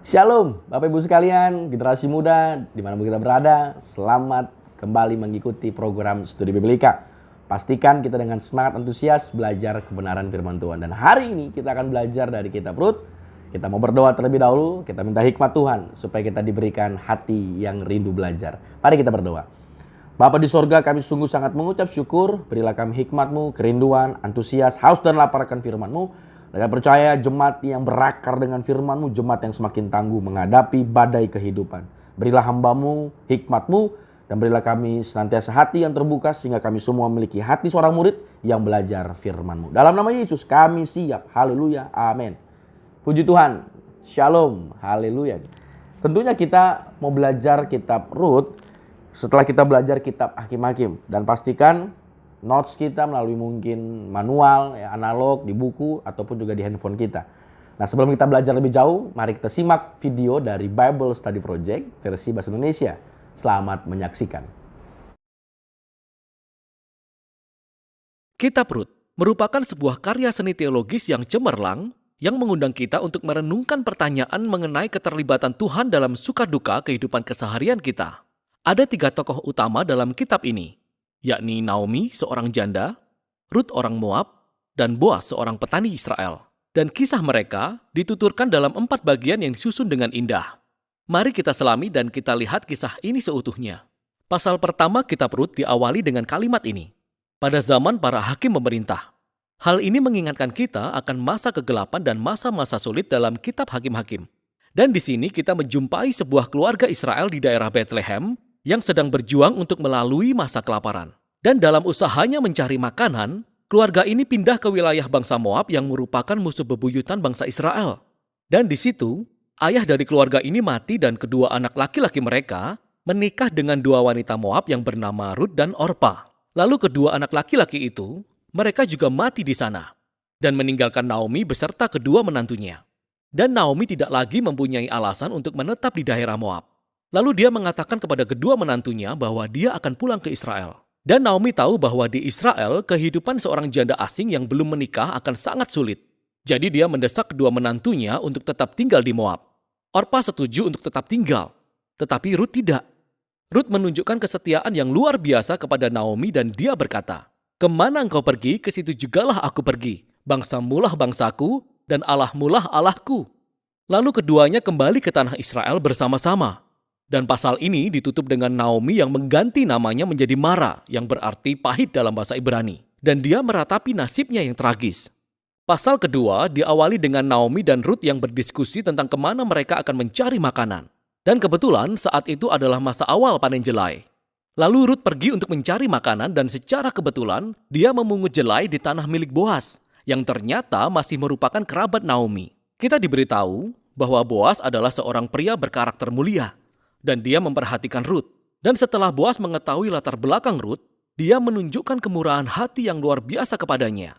Shalom, Bapak Ibu sekalian, generasi muda, dimanapun kita berada, selamat kembali mengikuti program Studi Biblika. Pastikan kita dengan semangat antusias belajar kebenaran firman Tuhan. Dan hari ini kita akan belajar dari kitab Rut. Kita mau berdoa terlebih dahulu, kita minta hikmat Tuhan supaya kita diberikan hati yang rindu belajar. Mari kita berdoa. Bapa di sorga, kami sungguh sangat mengucap syukur, berilah kami hikmat-Mu, kerinduan, antusias, haus dan lapar akan firman-Mu. Dan kami percaya jemaat yang berakar dengan firman-Mu, jemaat yang semakin tangguh menghadapi badai kehidupan. Berilah hamba-Mu, hikmat-Mu, dan berilah kami senantiasa hati yang terbuka sehingga kami semua memiliki hati seorang murid yang belajar firman-Mu. Dalam nama Yesus kami siap. Haleluya. Amin. Puji Tuhan. Shalom. Haleluya. Tentunya kita mau belajar kitab Rut setelah kita belajar kitab Hakim-Hakim. Dan pastikan notes kita melalui mungkin manual, analog, di buku, ataupun juga di handphone kita. Nah, sebelum kita belajar lebih jauh, mari kita simak video dari Bible Study Project versi Bahasa Indonesia. Selamat menyaksikan. Kitab Rut merupakan sebuah karya seni teologis yang cemerlang yang mengundang kita untuk merenungkan pertanyaan mengenai keterlibatan Tuhan dalam suka duka kehidupan keseharian kita. Ada 3 tokoh utama dalam kitab ini, yakni Naomi, seorang janda, Rut orang Moab, dan Boas, seorang petani Israel. Dan kisah mereka dituturkan dalam 4 bagian yang disusun dengan indah. Mari kita selami dan kita lihat kisah ini seutuhnya. Pasal pertama kitab Rut diawali dengan kalimat ini. Pada zaman para hakim memerintah. Hal ini mengingatkan kita akan masa kegelapan dan masa-masa sulit dalam kitab Hakim-Hakim. Dan di sini kita menjumpai sebuah keluarga Israel di daerah Bethlehem yang sedang berjuang untuk melalui masa kelaparan. Dan dalam usahanya mencari makanan, keluarga ini pindah ke wilayah bangsa Moab yang merupakan musuh bebuyutan bangsa Israel. Dan di situ, ayah dari keluarga ini mati dan kedua anak laki-laki mereka menikah dengan 2 wanita Moab yang bernama Rut dan Orpa. Lalu kedua anak laki-laki itu, mereka juga mati di sana dan meninggalkan Naomi beserta kedua menantunya. Dan Naomi tidak lagi mempunyai alasan untuk menetap di daerah Moab. Lalu dia mengatakan kepada kedua menantunya bahwa dia akan pulang ke Israel. Dan Naomi tahu bahwa di Israel kehidupan seorang janda asing yang belum menikah akan sangat sulit. Jadi dia mendesak kedua menantunya untuk tetap tinggal di Moab. Orpa setuju untuk tetap tinggal, tetapi Rut tidak. Rut menunjukkan kesetiaan yang luar biasa kepada Naomi dan dia berkata, "Kemana engkau pergi, ke situ jugalah aku pergi. Bangsamulah bangsaku dan Allahmulah Allahku." Lalu keduanya kembali ke tanah Israel bersama-sama. Dan pasal ini ditutup dengan Naomi yang mengganti namanya menjadi Mara, yang berarti pahit dalam bahasa Ibrani. Dan dia meratapi nasibnya yang tragis. Pasal kedua diawali dengan Naomi dan Rut yang berdiskusi tentang kemana mereka akan mencari makanan. Dan kebetulan saat itu adalah masa awal panen jelai. Lalu Rut pergi untuk mencari makanan dan secara kebetulan dia memungut jelai di tanah milik Boas, yang ternyata masih merupakan kerabat Naomi. Kita diberitahu bahwa Boas adalah seorang pria berkarakter mulia. Dan dia memperhatikan Rut. Dan setelah Boas mengetahui latar belakang Rut, dia menunjukkan kemurahan hati yang luar biasa kepadanya.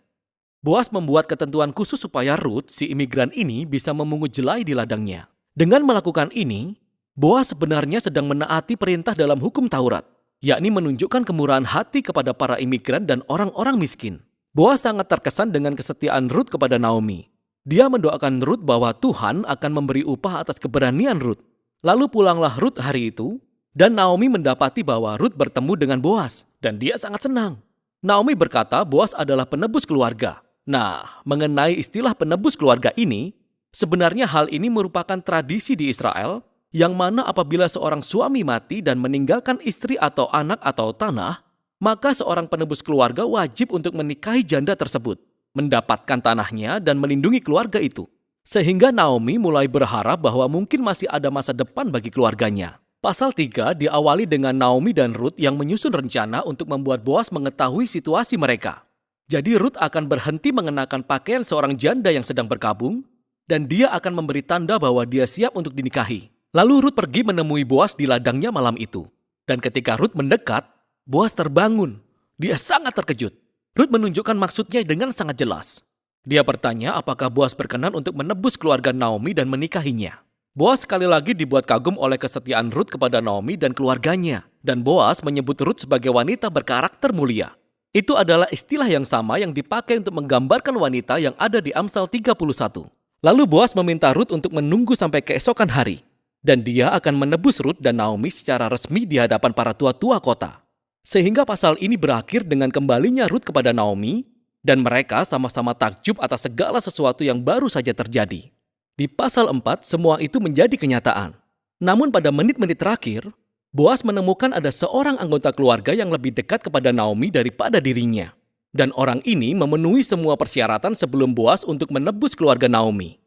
Boas membuat ketentuan khusus supaya Rut, si imigran ini, bisa memungut jelai di ladangnya. Dengan melakukan ini, Boas sebenarnya sedang menaati perintah dalam hukum Taurat, yakni menunjukkan kemurahan hati kepada para imigran dan orang-orang miskin. Boas sangat terkesan dengan kesetiaan Rut kepada Naomi. Dia mendoakan Rut bahwa Tuhan akan memberi upah atas keberanian Rut. Lalu pulanglah Rut hari itu, dan Naomi mendapati bahwa Rut bertemu dengan Boas, dan dia sangat senang. Naomi berkata Boas adalah penebus keluarga. Nah, mengenai istilah penebus keluarga ini, sebenarnya hal ini merupakan tradisi di Israel, yang mana apabila seorang suami mati dan meninggalkan istri atau anak atau tanah, maka seorang penebus keluarga wajib untuk menikahi janda tersebut, mendapatkan tanahnya dan melindungi keluarga itu. Sehingga Naomi mulai berharap bahwa mungkin masih ada masa depan bagi keluarganya. Pasal 3 diawali dengan Naomi dan Rut yang menyusun rencana untuk membuat Boas mengetahui situasi mereka. Jadi Rut akan berhenti mengenakan pakaian seorang janda yang sedang berkabung, dan dia akan memberi tanda bahwa dia siap untuk dinikahi. Lalu Rut pergi menemui Boas di ladangnya malam itu. Dan ketika Rut mendekat, Boas terbangun. Dia sangat terkejut. Rut menunjukkan maksudnya dengan sangat jelas. Dia bertanya apakah Boas berkenan untuk menebus keluarga Naomi dan menikahinya. Boas sekali lagi dibuat kagum oleh kesetiaan Rut kepada Naomi dan keluarganya. Dan Boas menyebut Rut sebagai wanita berkarakter mulia. Itu adalah istilah yang sama yang dipakai untuk menggambarkan wanita yang ada di Amsal 31. Lalu Boas meminta Rut untuk menunggu sampai keesokan hari, dan dia akan menebus Rut dan Naomi secara resmi di hadapan para tua-tua kota. Sehingga pasal ini berakhir dengan kembalinya Rut kepada Naomi, dan mereka sama-sama takjub atas segala sesuatu yang baru saja terjadi. Di pasal 4, semua itu menjadi kenyataan. Namun pada menit-menit terakhir, Boas menemukan ada seorang anggota keluarga yang lebih dekat kepada Naomi daripada dirinya. Dan orang ini memenuhi semua persyaratan sebelum Boas untuk menebus keluarga Naomi.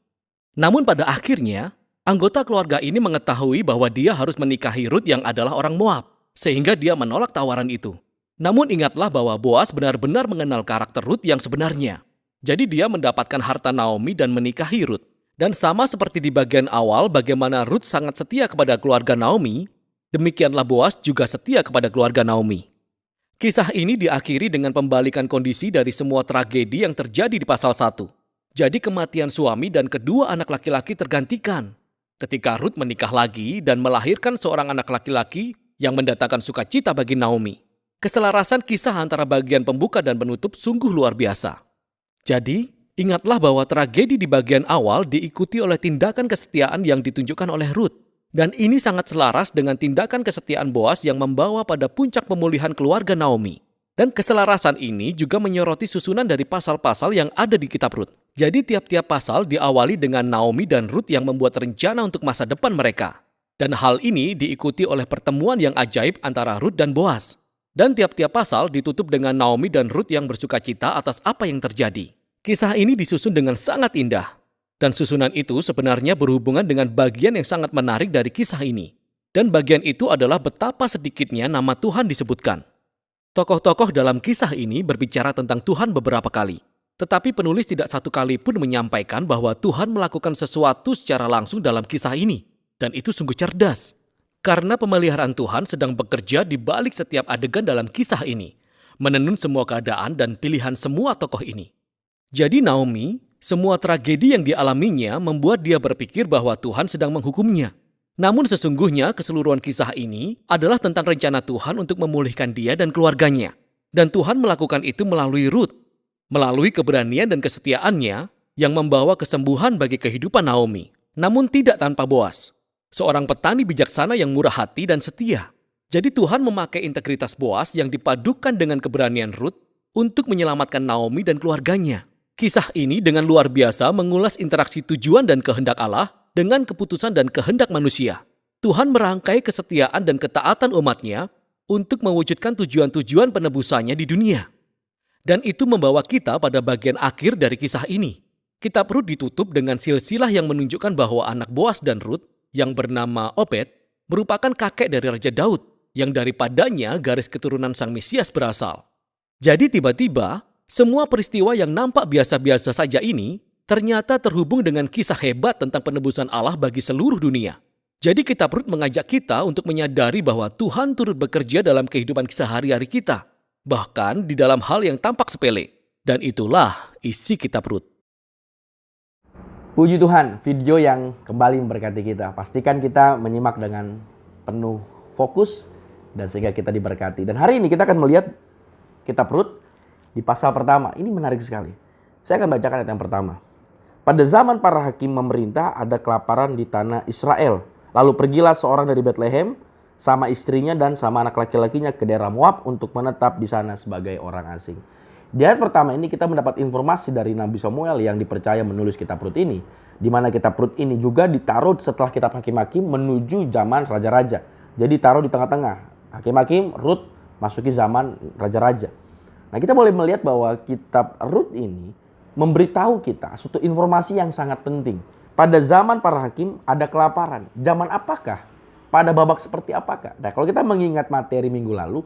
Namun pada akhirnya, anggota keluarga ini mengetahui bahwa dia harus menikahi Rut yang adalah orang Moab, sehingga dia menolak tawaran itu. Namun ingatlah bahwa Boas benar-benar mengenal karakter Rut yang sebenarnya. Jadi dia mendapatkan harta Naomi dan menikahi Rut. Dan sama seperti di bagian awal bagaimana Rut sangat setia kepada keluarga Naomi, demikianlah Boas juga setia kepada keluarga Naomi. Kisah ini diakhiri dengan pembalikan kondisi dari semua tragedi yang terjadi di pasal 1. Jadi kematian suami dan kedua anak laki-laki tergantikan. Ketika Rut menikah lagi dan melahirkan seorang anak laki-laki yang mendatangkan sukacita bagi Naomi. Keselarasan kisah antara bagian pembuka dan penutup sungguh luar biasa. Jadi, ingatlah bahwa tragedi di bagian awal diikuti oleh tindakan kesetiaan yang ditunjukkan oleh Rut. Dan ini sangat selaras dengan tindakan kesetiaan Boas yang membawa pada puncak pemulihan keluarga Naomi. Dan keselarasan ini juga menyoroti susunan dari pasal-pasal yang ada di kitab Rut. Jadi tiap-tiap pasal diawali dengan Naomi dan Rut yang membuat rencana untuk masa depan mereka. Dan hal ini diikuti oleh pertemuan yang ajaib antara Rut dan Boas. Dan tiap-tiap pasal ditutup dengan Naomi dan Rut yang bersukacita atas apa yang terjadi. Kisah ini disusun dengan sangat indah. Dan susunan itu sebenarnya berhubungan dengan bagian yang sangat menarik dari kisah ini. Dan bagian itu adalah betapa sedikitnya nama Tuhan disebutkan. Tokoh-tokoh dalam kisah ini berbicara tentang Tuhan beberapa kali. Tetapi penulis tidak satu kali pun menyampaikan bahwa Tuhan melakukan sesuatu secara langsung dalam kisah ini. Dan itu sungguh cerdas. Karena pemeliharaan Tuhan sedang bekerja di balik setiap adegan dalam kisah ini. Menenun semua keadaan dan pilihan semua tokoh ini. Jadi Naomi, semua tragedi yang dialaminya membuat dia berpikir bahwa Tuhan sedang menghukumnya. Namun sesungguhnya keseluruhan kisah ini adalah tentang rencana Tuhan untuk memulihkan dia dan keluarganya. Dan Tuhan melakukan itu melalui Rut, melalui keberanian dan kesetiaannya yang membawa kesembuhan bagi kehidupan Naomi. Namun tidak tanpa Boas, seorang petani bijaksana yang murah hati dan setia. Jadi Tuhan memakai integritas Boas yang dipadukan dengan keberanian Rut untuk menyelamatkan Naomi dan keluarganya. Kisah ini dengan luar biasa mengulas interaksi tujuan dan kehendak Allah dengan keputusan dan kehendak manusia. Tuhan merangkai kesetiaan dan ketaatan umatnya untuk mewujudkan tujuan-tujuan penebusannya di dunia. Dan itu membawa kita pada bagian akhir dari kisah ini. Kitab Rut ditutup dengan silsilah yang menunjukkan bahwa anak Boas dan Rut yang bernama Obed merupakan kakek dari Raja Daud yang daripadanya garis keturunan Sang Mesias berasal. Jadi tiba-tiba semua peristiwa yang nampak biasa-biasa saja ini ternyata terhubung dengan kisah hebat tentang penebusan Allah bagi seluruh dunia. Jadi kitab Rut mengajak kita untuk menyadari bahwa Tuhan turut bekerja dalam kehidupan sehari-hari kita. Bahkan di dalam hal yang tampak sepele. Dan itulah isi kitab Rut. Puji Tuhan, video yang kembali memberkati kita. Pastikan kita menyimak dengan penuh fokus dan sehingga kita diberkati. Dan hari ini kita akan melihat kitab Rut di pasal pertama. Ini menarik sekali. Saya akan bacakan ayat yang pertama. Pada zaman para hakim memerintah, ada kelaparan di tanah Israel. Lalu pergilah seorang dari Bethlehem sama istrinya dan sama anak laki-lakinya ke daerah Moab untuk menetap di sana sebagai orang asing. Di ayat pertama ini kita mendapat informasi dari Nabi Samuel yang dipercaya menulis kitab Rut ini. Di mana kitab Rut ini juga ditaruh setelah kitab Hakim-Hakim menuju zaman raja-raja. Jadi taruh di tengah-tengah. Hakim-Hakim, Rut masuki zaman raja-raja. Nah, kita boleh melihat bahwa kitab Rut ini memberitahu kita suatu informasi yang sangat penting. Pada zaman para hakim ada kelaparan. Zaman apakah? Pada babak seperti apakah? Nah, kalau kita mengingat materi minggu lalu,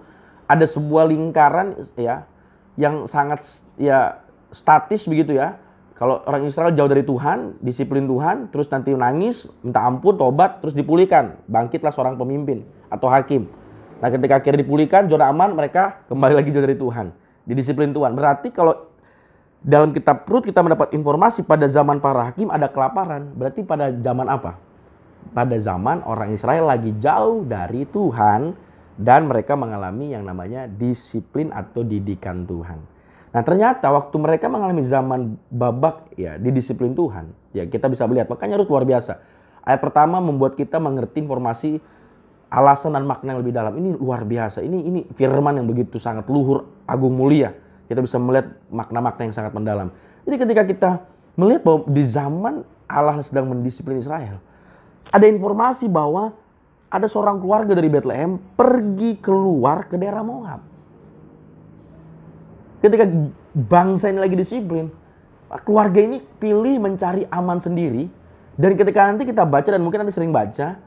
ada sebuah lingkaran ya yang sangat ya statis begitu ya. Kalau orang Israel jauh dari Tuhan, disiplin Tuhan, terus nanti nangis, minta ampun, tobat, terus dipulihkan. Bangkitlah seorang pemimpin atau hakim. Nah, ketika akhirnya dipulihkan, zona aman, mereka kembali lagi jauh dari Tuhan. Didisiplin Tuhan. Berarti kalau dalam kitab Rut kita mendapat informasi pada zaman para hakim ada kelaparan. Berarti pada zaman apa? Pada zaman orang Israel lagi jauh dari Tuhan dan mereka mengalami yang namanya disiplin atau didikan Tuhan. Nah ternyata waktu mereka mengalami zaman babak ya di disiplin Tuhan, ya kita bisa melihat, makanya Rut luar biasa. Ayat pertama membuat kita mengerti informasi alasan dan makna yang lebih dalam. Ini luar biasa, ini firman yang begitu sangat luhur, agung, mulia. Kita bisa melihat makna-makna yang sangat mendalam. Jadi ketika kita melihat bahwa di zaman Allah sedang mendisiplin Israel, ada informasi bahwa ada seorang keluarga dari Bethlehem pergi keluar ke daerah Moab. Ketika bangsa ini lagi disiplin, keluarga ini pilih mencari aman sendiri. Dan ketika nanti kita baca, dan mungkin Anda sering baca,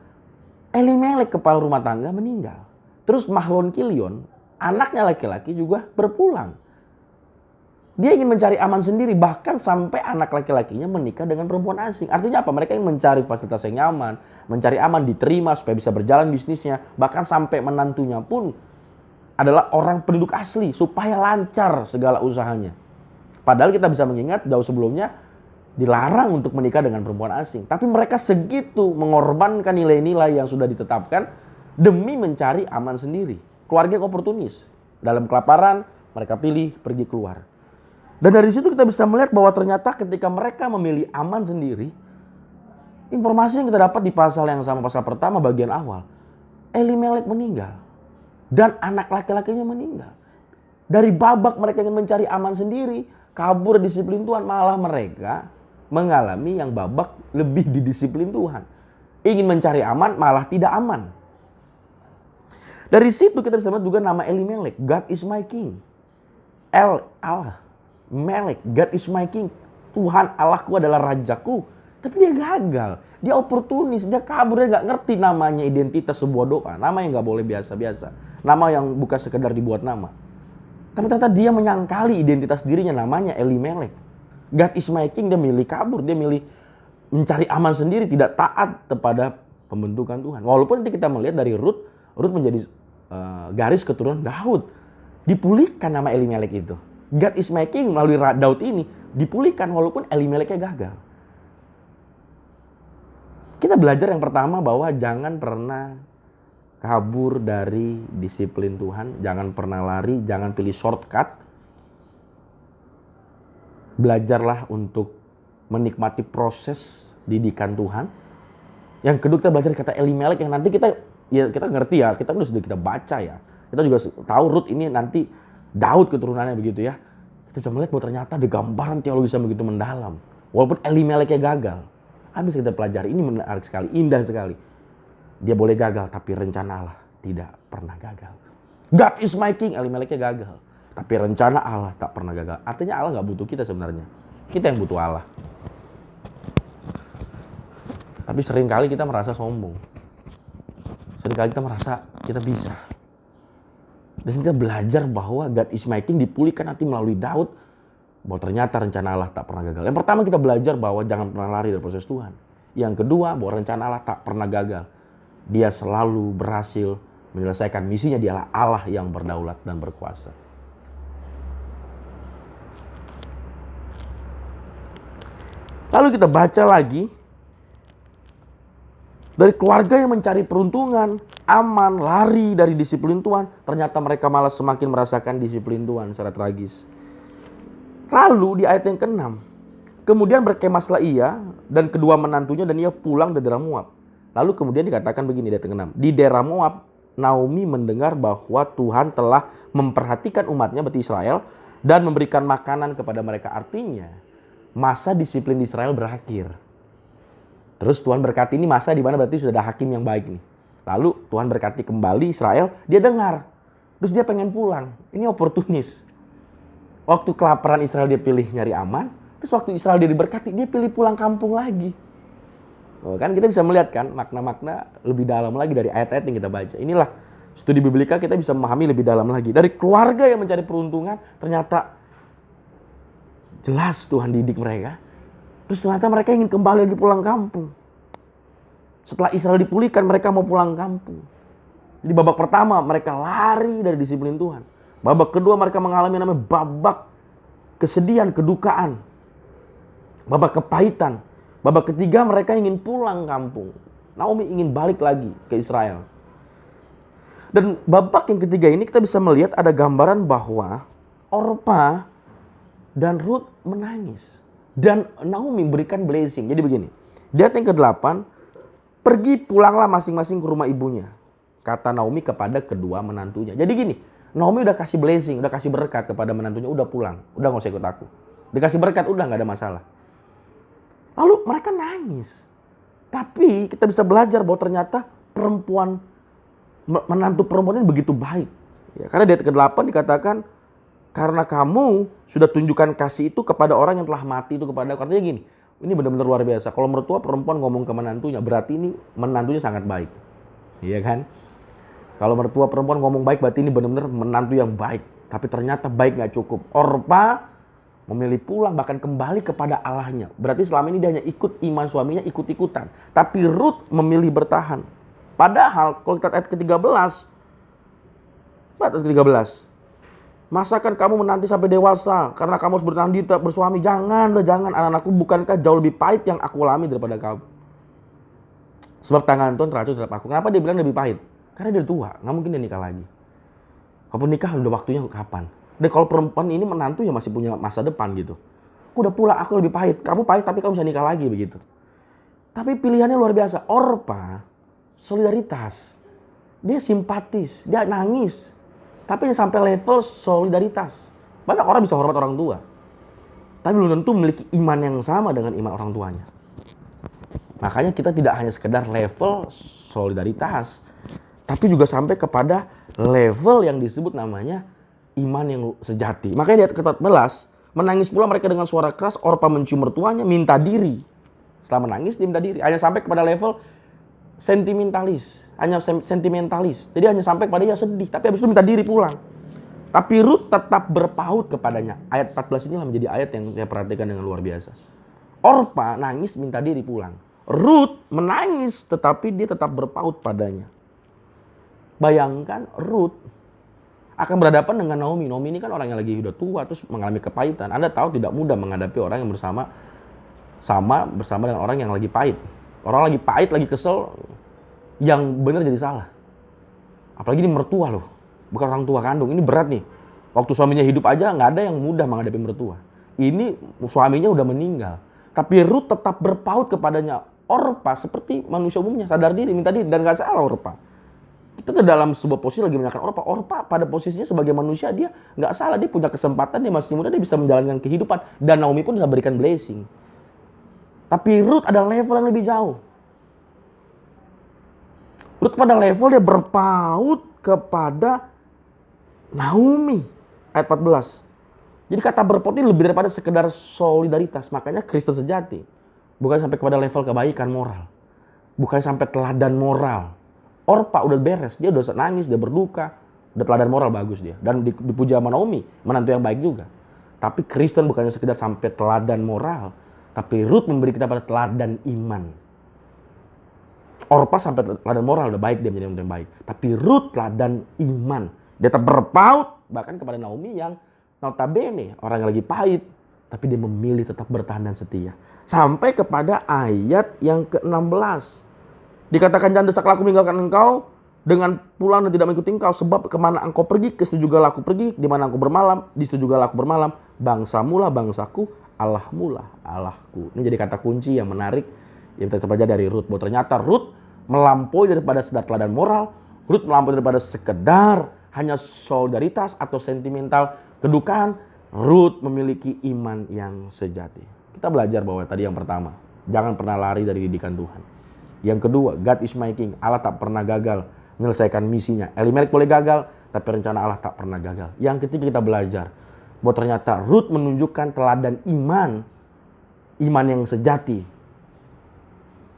Elimelek kepala rumah tangga meninggal. Terus Mahlon Kilion, anaknya laki-laki juga berpulang. Dia ingin mencari aman sendiri, bahkan sampai anak laki-lakinya menikah dengan perempuan asing. Artinya apa? Mereka ingin mencari fasilitas yang nyaman, mencari aman, diterima supaya bisa berjalan bisnisnya. Bahkan sampai menantunya pun adalah orang penduduk asli supaya lancar segala usahanya. Padahal kita bisa mengingat jauh sebelumnya dilarang untuk menikah dengan perempuan asing. Tapi mereka segitu mengorbankan nilai-nilai yang sudah ditetapkan demi mencari aman sendiri. Keluarga yang oportunis. Dalam kelaparan mereka pilih pergi keluar. Dan dari situ kita bisa melihat bahwa ternyata ketika mereka memilih aman sendiri, informasi yang kita dapat di pasal yang sama, pasal pertama bagian awal, Elimelek meninggal. Dan anak laki-lakinya meninggal. Dari babak mereka ingin mencari aman sendiri, kabur disiplin Tuhan, malah mereka mengalami yang babak lebih didisiplin Tuhan. Ingin mencari aman, malah tidak aman. Dari situ kita bisa melihat juga nama Elimelek, God is my king. Allah, Melek, God is my king. Tuhan Allahku adalah rajaku. Tapi dia gagal, dia oportunis, dia kabur, dia gak ngerti namanya identitas sebuah doa. Nama yang gak boleh biasa-biasa. Nama yang bukan sekedar dibuat nama. Tapi ternyata dia menyangkali identitas dirinya, namanya Elimelek. God is my king, dia milih kabur, dia milih mencari aman sendiri, tidak taat kepada pembentukan Tuhan. Walaupun nanti kita melihat dari Rut menjadi garis keturunan Daud. Dipulihkan nama Elimelek itu. God is my king melalui Daud ini dipulihkan walaupun Elimeleknya gagal. Kita belajar yang pertama bahwa jangan pernah kabur dari disiplin Tuhan. Jangan pernah lari, jangan pilih shortcut. Belajarlah untuk menikmati proses didikan Tuhan. Yang kedua kita belajar kata Elimelek yang nanti kita ngerti ya, kita sudah kita baca ya. Kita juga tahu Rut ini nanti Daud keturunannya begitu ya. Kita bisa melihat bahwa ternyata ada gambaran teologis yang begitu mendalam. Walaupun Elimeleknya gagal. Habis kita pelajari, ini menarik sekali, indah sekali. Dia boleh gagal, tapi rencana Allah tidak pernah gagal. God is my king, Elimeleknya gagal. Tapi rencana Allah tak pernah gagal. Artinya Allah gak butuh kita sebenarnya. Kita yang butuh Allah. Tapi seringkali kita merasa sombong. Seringkali kita merasa kita bisa. Dan kita belajar bahwa God is my king dipulihkan nanti melalui Daud. Bahwa ternyata rencana Allah tak pernah gagal. Yang pertama kita belajar bahwa jangan pernah lari dari proses Tuhan. Yang kedua bahwa rencana Allah tak pernah gagal. Dia selalu berhasil menyelesaikan misinya. Dialah Allah yang berdaulat dan berkuasa. Lalu kita baca lagi. Dari keluarga yang mencari peruntungan, aman, lari dari disiplin Tuhan. Ternyata mereka malah semakin merasakan disiplin Tuhan secara tragis. Lalu di ayat yang ke-6. Kemudian berkemaslah ia dan kedua menantunya dan ia pulang dari daerah Moab. Lalu kemudian dikatakan begini di ayat yang ke-6. Di daerah Moab, Naomi mendengar bahwa Tuhan telah memperhatikan umatnya, berarti Israel, dan memberikan makanan kepada mereka. Artinya, masa disiplin di Israel berakhir. Terus Tuhan berkati, ini masa di mana berarti sudah ada hakim yang baik nih. Lalu Tuhan berkati kembali Israel, dia dengar. Terus dia pengen pulang. Ini oportunis. Waktu kelaparan Israel dia pilih nyari aman. Terus waktu Israel dia diberkati, dia pilih pulang kampung lagi. Oh, kan kita bisa melihat kan makna-makna lebih dalam lagi dari ayat-ayat yang kita baca. Inilah studi biblika kita bisa memahami lebih dalam lagi. Dari keluarga yang mencari peruntungan, ternyata jelas Tuhan didik mereka. Terus ternyata mereka ingin kembali lagi pulang kampung. Setelah Israel dipulihkan, mereka mau pulang kampung. Jadi babak pertama mereka lari dari disiplin Tuhan. Babak kedua mereka mengalami namanya babak kesedihan, kedukaan. Babak kepahitan. Babak ketiga mereka ingin pulang kampung. Naomi ingin balik lagi ke Israel. Dan babak yang ketiga ini kita bisa melihat ada gambaran bahwa Orpa Dan Ruth menangis. Dan Naomi berikan blessing. Jadi begini, di ayat yang ke-8, pergi pulanglah masing-masing ke rumah ibunya, kata Naomi kepada kedua menantunya. Jadi gini, Naomi udah kasih blessing, udah kasih berkat kepada menantunya, udah pulang, udah gak usah ikut aku. Dikasih berkat, udah gak ada masalah. Lalu mereka nangis. Tapi kita bisa belajar bahwa ternyata menantu perempuan ini begitu baik. Ya, karena di ayat ke-8 dikatakan, karena kamu sudah tunjukkan kasih itu kepada orang yang telah mati itu kepada aku. Artinya gini, ini benar-benar luar biasa. Kalau mertua perempuan ngomong ke menantunya, berarti ini menantunya sangat baik. Iya kan? Kalau mertua perempuan ngomong baik, berarti ini benar-benar menantu yang baik. Tapi ternyata baik gak cukup. Orpa memilih pulang, bahkan kembali kepada Allahnya. Berarti selama ini dia hanya ikut iman suaminya, ikut-ikutan. Tapi Ruth memilih bertahan. Padahal kalau kita ayat ke-13, masakan kamu menanti sampai dewasa karena kamu harus bertahan diri bersuami? Jangan, anak-anakku bukankah jauh lebih pahit yang aku alami daripada kamu? Sebab tangan Tuhan teracun terhadap aku. Kenapa dia bilang lebih pahit? Karena dia tua, nggak mungkin dia nikah lagi. Kalau nikah udah waktunya kapan? Dan kalau perempuan ini menantu ya masih punya masa depan gitu. Aku udah pulang, aku lebih pahit. Kamu pahit tapi kamu bisa nikah lagi begitu. Tapi pilihannya luar biasa. Orpa solidaritas. Dia simpatis, dia nangis. Tapi sampai level solidaritas. Banyak orang bisa hormat orang tua. Tapi belum tentu memiliki iman yang sama dengan iman orang tuanya. Makanya kita tidak hanya sekedar level solidaritas. Tapi juga sampai kepada level yang disebut namanya iman yang sejati. Makanya di ayat ke-14, menangis pula mereka dengan suara keras. Orpa mencium mertuanya, minta diri. Setelah menangis, dia minta diri. Hanya sampai kepada level sentimentalis. Jadi hanya sampai kepada dia sedih. Tapi habis itu minta diri pulang. Tapi Ruth tetap berpaut kepadanya. Ayat 14 inilah menjadi ayat yang saya perhatikan dengan luar biasa. Orpa nangis minta diri pulang. Ruth menangis tetapi dia tetap berpaut padanya. Bayangkan Ruth akan berhadapan dengan Naomi. Naomi ini kan orang yang lagi udah tua terus mengalami kepahitan. Anda tahu tidak mudah menghadapi orang yang bersama dengan orang yang lagi pahit. Orang lagi pahit, lagi kesel, yang benar jadi salah. Apalagi ini mertua loh, bukan orang tua kandung. Ini berat nih. Waktu suaminya hidup aja nggak ada yang mudah menghadapi mertua. Ini suaminya udah meninggal. Tapi Ruth tetap berpaut kepadanya. Orpa seperti manusia umumnya, sadar diri, minta diri. Dan nggak salah Orpa. Kita dalam sebuah posisi lagi menyalahkan Orpa. Orpa pada posisinya sebagai manusia dia nggak salah. Dia punya kesempatan, dia masih muda, dia bisa menjalankan kehidupan. Dan Naomi pun bisa berikan blessing. Tapi Ruth ada level yang lebih jauh. Ruth pada level dia berpaut kepada Naomi. Ayat 14. Jadi kata berpaut ini lebih daripada sekedar solidaritas. Makanya Kristen sejati. Bukan sampai kepada level kebaikan moral. Bukan sampai teladan moral. Orpa udah beres. Dia udah nangis, dia berduka. Udah teladan moral bagus dia. Dan dipuja sama Naomi. Menantu yang baik juga. Tapi Kristen bukannya sekedar sampai teladan moral. Tapi Ruth memberi kita pada teladan iman. Orpa sampai teladan moral udah baik, dia menjadi orang yang baik. Tapi Ruth teladan iman. Dia tetap berpaut bahkan kepada Naomi yang notabene orang yang lagi pahit. Tapi dia memilih tetap bertahan dan setia. Sampai kepada ayat yang ke-16. Dikatakan jangan desaklah aku meninggalkan engkau dengan pulang dan tidak mengikuti engkau. Sebab kemana engkau pergi, ke situ juga aku pergi. Di mana engkau bermalam, di situ juga aku bermalam. Bangsamu lah bangsaku, Allahmu lah Allahku. Ini jadi kata kunci yang menarik yang kita baca dari Ruth. Bahwa ternyata Ruth melampaui daripada sekedar teladan moral. Ruth melampaui daripada sekedar hanya solidaritas atau sentimental kedukaan. Ruth memiliki iman yang sejati. Kita belajar bahwa tadi yang pertama, jangan pernah lari dari didikan Tuhan. Yang kedua, God is my king. Allah tak pernah gagal menyelesaikan misinya. Elimelek boleh gagal, tapi rencana Allah tak pernah gagal. Yang ketiga kita belajar bahwa ternyata Ruth menunjukkan teladan iman yang sejati.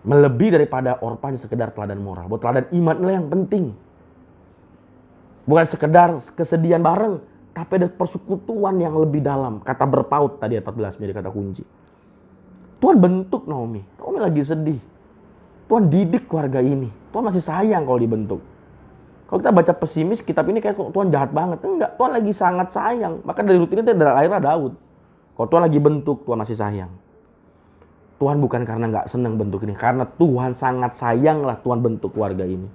Melebihi daripada Orpa sekedar teladan moral. Bahwa teladan iman inilah yang penting. Bukan sekedar kesedihan bareng, tapi ada persekutuan yang lebih dalam. Kata berpaut tadi ayat 14 menjadi kata kunci. Tuhan bentuk Naomi. Naomi lagi sedih. Tuhan didik keluarga ini. Tuhan masih sayang kalau dibentuk. Kalau kita baca pesimis, kitab ini kayak Tuhan jahat banget. Enggak, Tuhan lagi sangat sayang. Maka dari Ruth ini dari lahirlah Daud. Kalau Tuhan lagi bentuk, Tuhan masih sayang. Tuhan bukan karena nggak senang bentuk ini. Karena Tuhan sangat sayanglah Tuhan bentuk keluarga ini.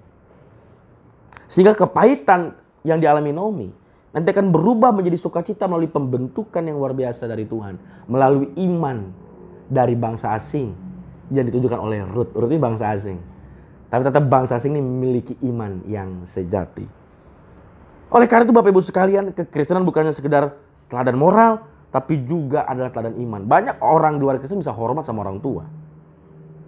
Sehingga kepahitan yang dialami Naomi. Nanti akan berubah menjadi sukacita melalui pembentukan yang luar biasa dari Tuhan. Melalui iman dari bangsa asing yang ditujukan oleh Rut. Rut ini bangsa asing. Tapi tetap bangsa asing ini memiliki iman yang sejati. Oleh karena itu Bapak Ibu sekalian, kekristenan bukannya sekedar teladan moral, tapi juga adalah teladan iman. Banyak orang di luar Kristen bisa hormat sama orang tua.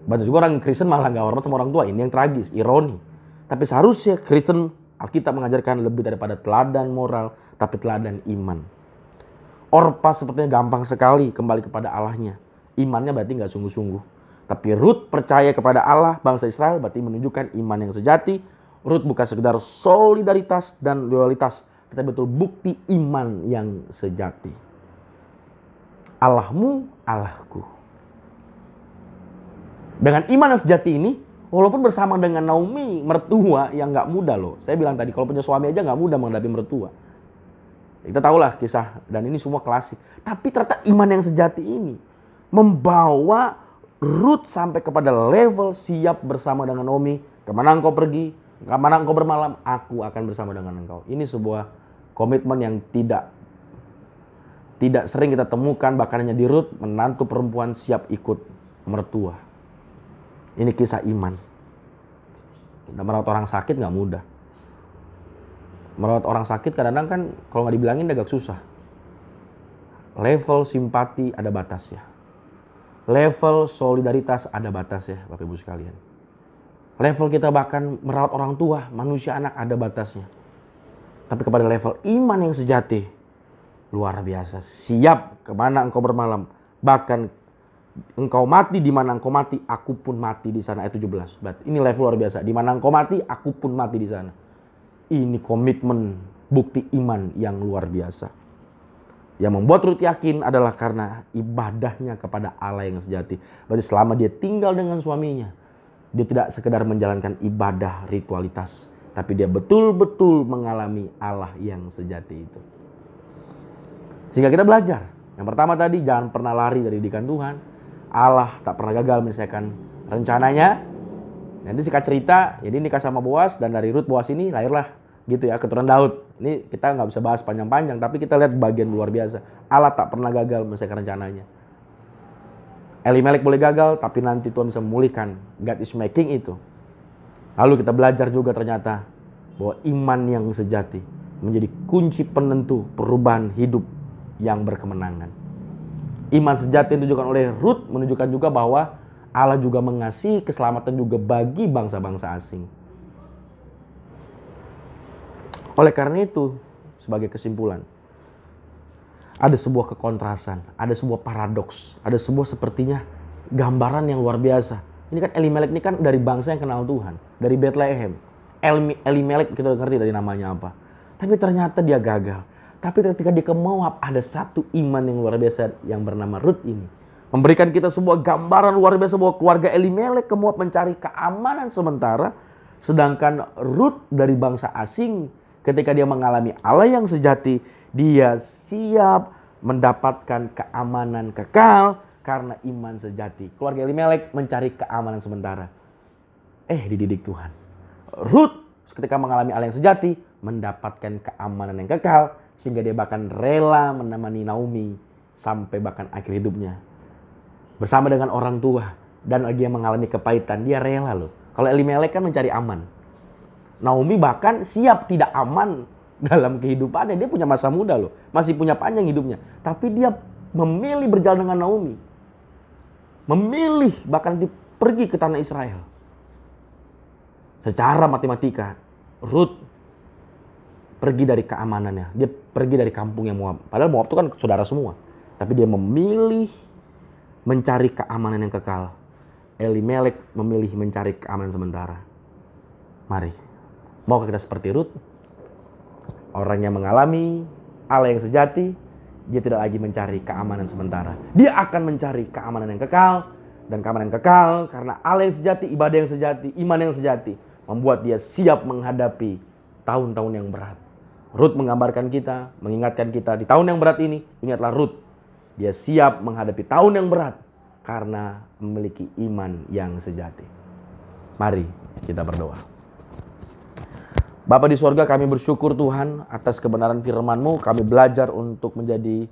Banyak juga orang Kristen malah gak hormat sama orang tua. Ini yang tragis, ironi. Tapi seharusnya Kristen, Alkitab mengajarkan lebih daripada teladan moral, tapi teladan iman. Orpa sepertinya gampang sekali kembali kepada Allahnya. Imannya berarti gak sungguh-sungguh. Tapi Rut percaya kepada Allah, bangsa Israel, berarti menunjukkan iman yang sejati. Rut bukan sekedar solidaritas dan loyalitas, tetapi betul bukti iman yang sejati. Allahmu, Allahku. Dengan iman yang sejati ini, walaupun bersama dengan Naomi, mertua yang gak mudah loh. Saya bilang tadi, kalau punya suami aja gak mudah menghadapi mertua. Kita tahulah kisah, dan ini semua klasik. Tapi ternyata iman yang sejati ini membawa Rut sampai kepada level siap bersama dengan Naomi. Kemana engkau pergi, kemana engkau bermalam, aku akan bersama dengan engkau. Ini sebuah komitmen yang tidak sering kita temukan, bahkan hanya di Rut, menantu perempuan siap ikut mertua. Ini kisah iman. Kita merawat orang sakit gak mudah. Merawat orang sakit kadang-kadang kan kalau gak dibilangin agak susah. Level simpati ada batasnya. Level solidaritas ada batasnya, Bapak Ibu sekalian. Level kita bahkan merawat orang tua, manusia anak ada batasnya. Tapi kepada level iman yang sejati, luar biasa. Siap kemana engkau bermalam. Bahkan engkau mati di mana engkau mati, aku pun mati di sana. Ayat 17. Berarti ini level luar biasa. Di mana engkau mati, aku pun mati di sana. Ini komitmen, bukti iman yang luar biasa. Yang membuat Rut yakin adalah karena ibadahnya kepada Allah yang sejati. Berarti selama dia tinggal dengan suaminya, dia tidak sekedar menjalankan ibadah ritualitas, tapi dia betul-betul mengalami Allah yang sejati itu. Sehingga kita belajar. Yang pertama tadi, jangan pernah lari dari didikan Tuhan. Allah tak pernah gagal menyelesaikan rencananya. Nanti singkat cerita, jadi nikah sama Boas, dan dari Rut Boas ini lahirlah gitu ya, keturunan Daud. Ini kita nggak bisa bahas panjang-panjang, tapi kita lihat bagian luar biasa. Allah tak pernah gagal menyelesaikan rencananya. Elimelek boleh gagal, tapi nanti Tuhan bisa memulihkan. God is making itu. Lalu kita belajar juga ternyata bahwa iman yang sejati menjadi kunci penentu perubahan hidup yang berkemenangan. Iman sejati yang ditujukan oleh Rut menunjukkan juga bahwa Allah juga mengasihi keselamatan juga bagi bangsa-bangsa asing. Oleh karena itu, sebagai kesimpulan, ada sebuah kekontrasan, ada sebuah paradoks, ada sebuah sepertinya gambaran yang luar biasa. Ini kan Elimelek ini kan dari bangsa yang kenal Tuhan, dari Bethlehem. Elimelek kita ngerti dari namanya apa. Tapi ternyata dia gagal. Tapi ketika dia ke Moab, ada satu iman yang luar biasa yang bernama Rut ini. Memberikan kita sebuah gambaran luar biasa bahwa keluarga Elimelek ke Moab mencari keamanan sementara. Sedangkan Rut dari bangsa asing, ketika dia mengalami Allah yang sejati, dia siap mendapatkan keamanan kekal karena iman sejati. Keluarga Elimelek mencari keamanan sementara. Dididik Tuhan. Rut ketika mengalami Allah yang sejati, mendapatkan keamanan yang kekal, sehingga dia bahkan rela menemani Naomi sampai bahkan akhir hidupnya. Bersama dengan orang tua dan lagi yang mengalami kepahitan, dia rela loh. Kalau Elimelek kan mencari aman. Naomi bahkan siap tidak aman dalam kehidupannya. Dia punya masa muda loh. Masih punya panjang hidupnya. Tapi dia memilih berjalan dengan Naomi. Memilih bahkan pergi ke tanah Israel. Secara matematika, Rut pergi dari keamanannya. Dia pergi dari kampungnya Moab. Padahal Moab itu kan saudara semua. Tapi dia memilih mencari keamanan yang kekal. Elimelek memilih mencari keamanan sementara. Mari. Maukah kita seperti Rut? Orang yang mengalami Allah yang sejati, dia tidak lagi mencari keamanan sementara. Dia akan mencari keamanan yang kekal. Dan keamanan yang kekal karena Allah yang sejati, ibadah yang sejati, iman yang sejati, membuat dia siap menghadapi tahun-tahun yang berat. Rut menggambarkan kita, mengingatkan kita di tahun yang berat ini, ingatlah Rut. Dia siap menghadapi tahun yang berat karena memiliki iman yang sejati. Mari kita berdoa. Bapa di sorga, kami bersyukur Tuhan atas kebenaran firman-Mu. Kami belajar untuk menjadi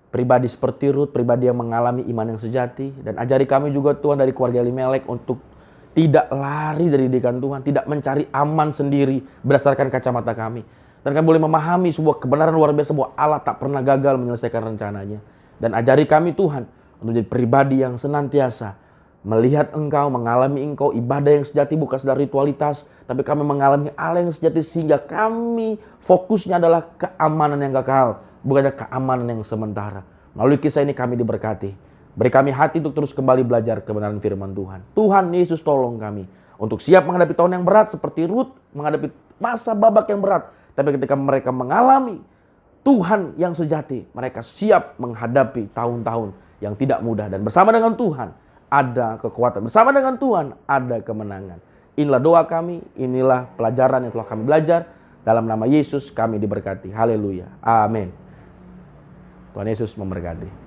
pribadi seperti Rut, pribadi yang mengalami iman yang sejati. Dan ajari kami juga Tuhan dari keluarga Elimelek untuk tidak lari dari didikan Tuhan, tidak mencari aman sendiri berdasarkan kacamata kami. Dan kami boleh memahami sebuah kebenaran luar biasa bahwa Allah tak pernah gagal menyelesaikan rencananya. Dan ajari kami Tuhan untuk menjadi pribadi yang senantiasa melihat Engkau, mengalami Engkau, ibadah yang sejati bukan sekedar ritualitas, tapi kami mengalami Allah yang sejati sehingga kami fokusnya adalah keamanan yang kekal, bukannya keamanan yang sementara. Melalui kisah ini kami diberkati. Beri kami hati untuk terus kembali belajar kebenaran firman Tuhan. Tuhan Yesus tolong kami untuk siap menghadapi tahun yang berat seperti Rut menghadapi masa babak yang berat. Tapi ketika mereka mengalami Tuhan yang sejati, mereka siap menghadapi tahun-tahun yang tidak mudah. Dan bersama dengan Tuhan ada kekuatan. Bersama dengan Tuhan ada kemenangan. Inilah doa kami, inilah pelajaran yang telah kami belajar. Dalam nama Yesus kami diberkati. Haleluya. Amin. Tuhan Yesus memberkati.